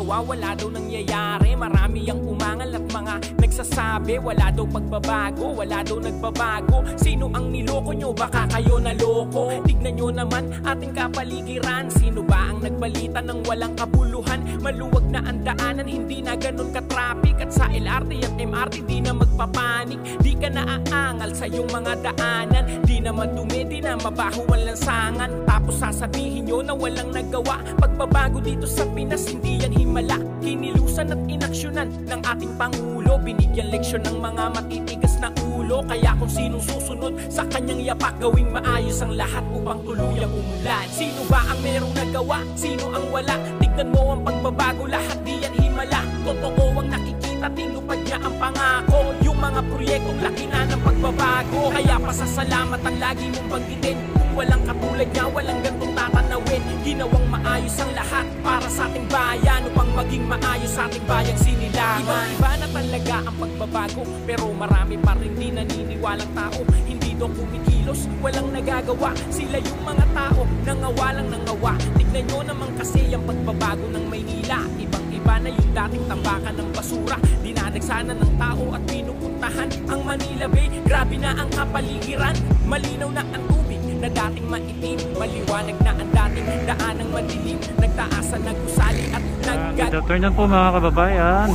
ginagawa, wala daw nangyayari. Marami ang umangal at mga nagsasabi wala daw pagbabago, wala daw nagbabago. Sino ang niloko nyo? Baka kayo naloko. Tignan nyo naman ating kapaligiran. Sino ba ang nagbalita ng walang kabuluhan? Maluwag na ang daanan, hindi na ganun ka-traffic. At sa LRT at MRT di na magpapanik. Di ka naaangal sa iyong mga daanan. Di naman dumi, di na mabaho ang lansangan. Tapos sasabihin nyo na walang nagawa. Pagbabago dito sa Pinas, hindi yan himala. Kinilusan at inaksyonan ng ating Pangulo. Binigyan leksyon ng mga matitigas na ulo. Kaya kung sinong susunod sa kanyang yapak, gawing maayos ang lahat upang tuluyang umulan. Sino ba ang merong nagawa? Sino ang wala? Tignan mo ang pagbabago, lahat di yan himala. Totoo ang nakikita, tinupad niya ang pangako. Yung mga proyektong laki na ng pagbabago. Kaya pasasalamat ang lagi mong banggitin. Kung walang katulad niya, walang gantong tatanawin. Ginawang maayos ang lahat para sa ating bayan, upang maging maayos sa ating bayang sinilangan. Iba na talaga ang pagbabago, pero marami pa rin di naniniwalang tao. Hindi daw kumikilos, walang nagagawa. Sila yung mga tao, nangawalang nangawa. Tignan nyo naman kasi ang pagbabago ng Maynila. Ibang-iba na yung dating tambakan ng basura. Dinadagsana ng tao at pinupuntahan ang Manila Bay. Grabe na ang kapaligiran, malinaw na ang tubig na dating maitim. Maliwanag na ang dating daan ng madilim. Nagtaasan, nagusali at naggat. Good afternoon po mga kababayan.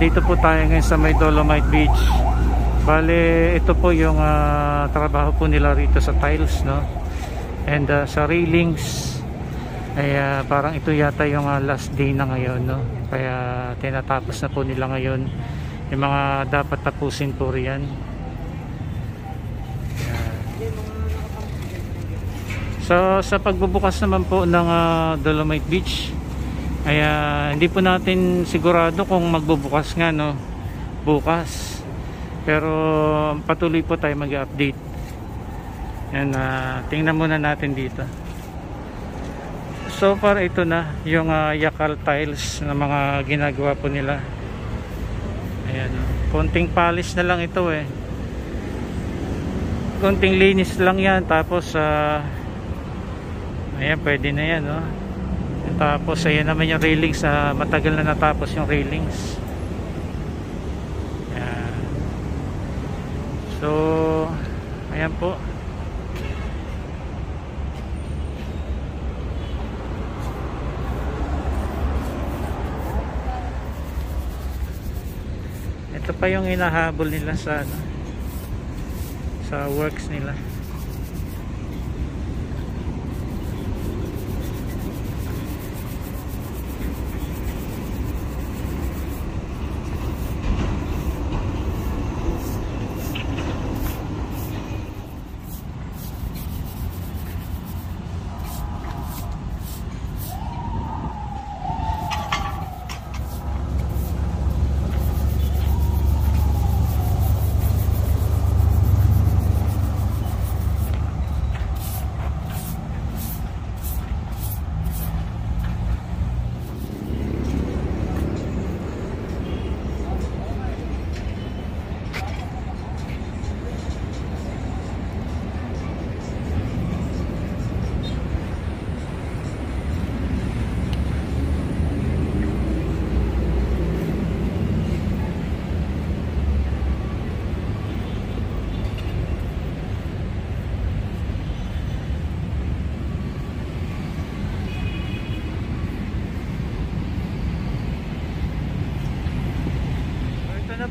Dito po tayo ngayon sa may Dolomite Beach. Bale, ito po yung trabaho po nila rito sa tiles, no? And sa railings ay parang ito yata yung last day na ngayon, no? Kaya tinatapos na po nila ngayon yung mga dapat tapusin po riyan. So sa pagbubukas naman po ng Dolomite Beach ay hindi po natin sigurado kung magbubukas nga, no, bukas. Pero patuloy po tayo mag-update. Yan, tingnan muna natin dito. So far ito na yung yakal tiles na mga ginagawa po nila. Ayan, konting polish na lang ito eh. Konting linis lang yan. Tapos ayan, pwede na yan, no? Tapos ayan naman yung railings. Matagal na natapos yung railings. So, ayan po. Ito pa yung hinahabol nila sa works nila.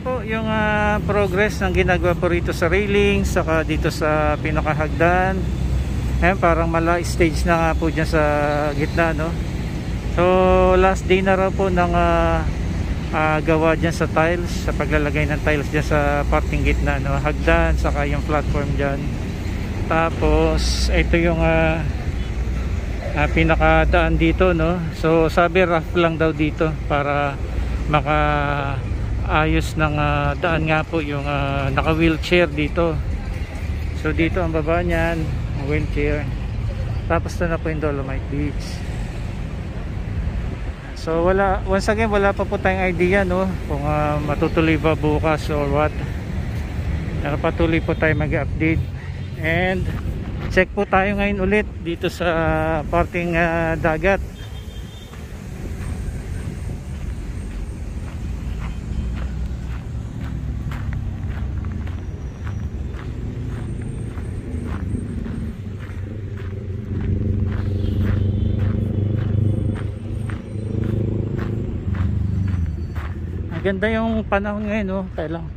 Po yung progress ng ginagawa po rito sa railing, saka dito sa pinakahagdan. Ayan, parang mala stage na nga po dyan sa gitna, no? So last day na raw po ng gawa dyan sa tiles, sa paglalagay ng tiles dyan sa parting gitna, no? Hagdan, saka yung platform dyan. Tapos ito yung pinakadaan dito, no? So sabi rough lang daw dito para maka ayos ng daan nga po yung naka wheelchair dito. So dito ang baba niyan, wheelchair. Tapos ito na po yung Dolomite Beach. So once again wala pa po tayong idea, no, kung matutuloy ba bukas or what. Pero patuloy po tayo mag-update. And check po tayo ngayon ulit dito sa parting dagat. maganda yung panahon ngayon, no? Kaya lang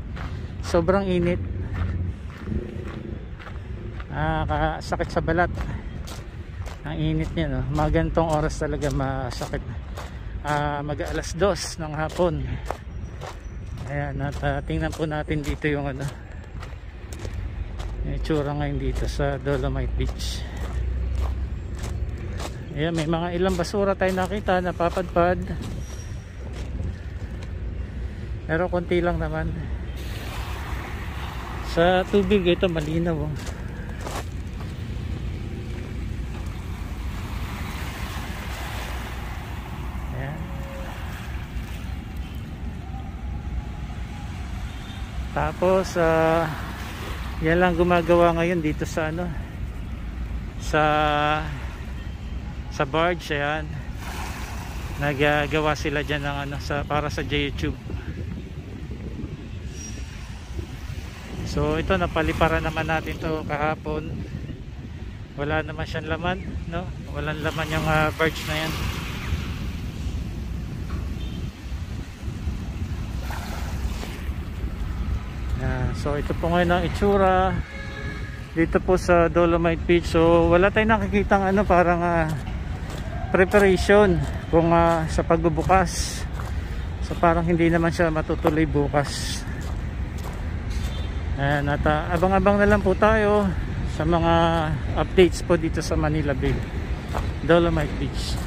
sobrang init. Sakit sa balat ang init niya, no? Mga ganitong oras talaga masakit. Mag alas 2 ng hapon. Ayan, at tingnan po natin dito yung ano, yung itsura ngayon dito sa Dolomite Beach. Ayan, may mga ilang basura tayo nakita na papadpad, pero konti lang naman. Sa tubig ito malinaw, oh. Tapos yan lang gumagawa ngayon dito sa ano, sa barge. Ayan, nagagawa sila dyan ng ano, para sa YouTube. So ito, napaliparan naman natin to kahapon. Wala naman siyang laman, no? Walang laman yung barge na yan. So ito po ngayon ang itsura dito po sa Dolomite Beach. So wala tayong nakikitang ano, parang preparation kung sa pagbubukas. So parang hindi naman siya matutuloy bukas. Ayan, at abang-abang na lang po tayo sa mga updates po dito sa Manila Bay, Dolomite Beach.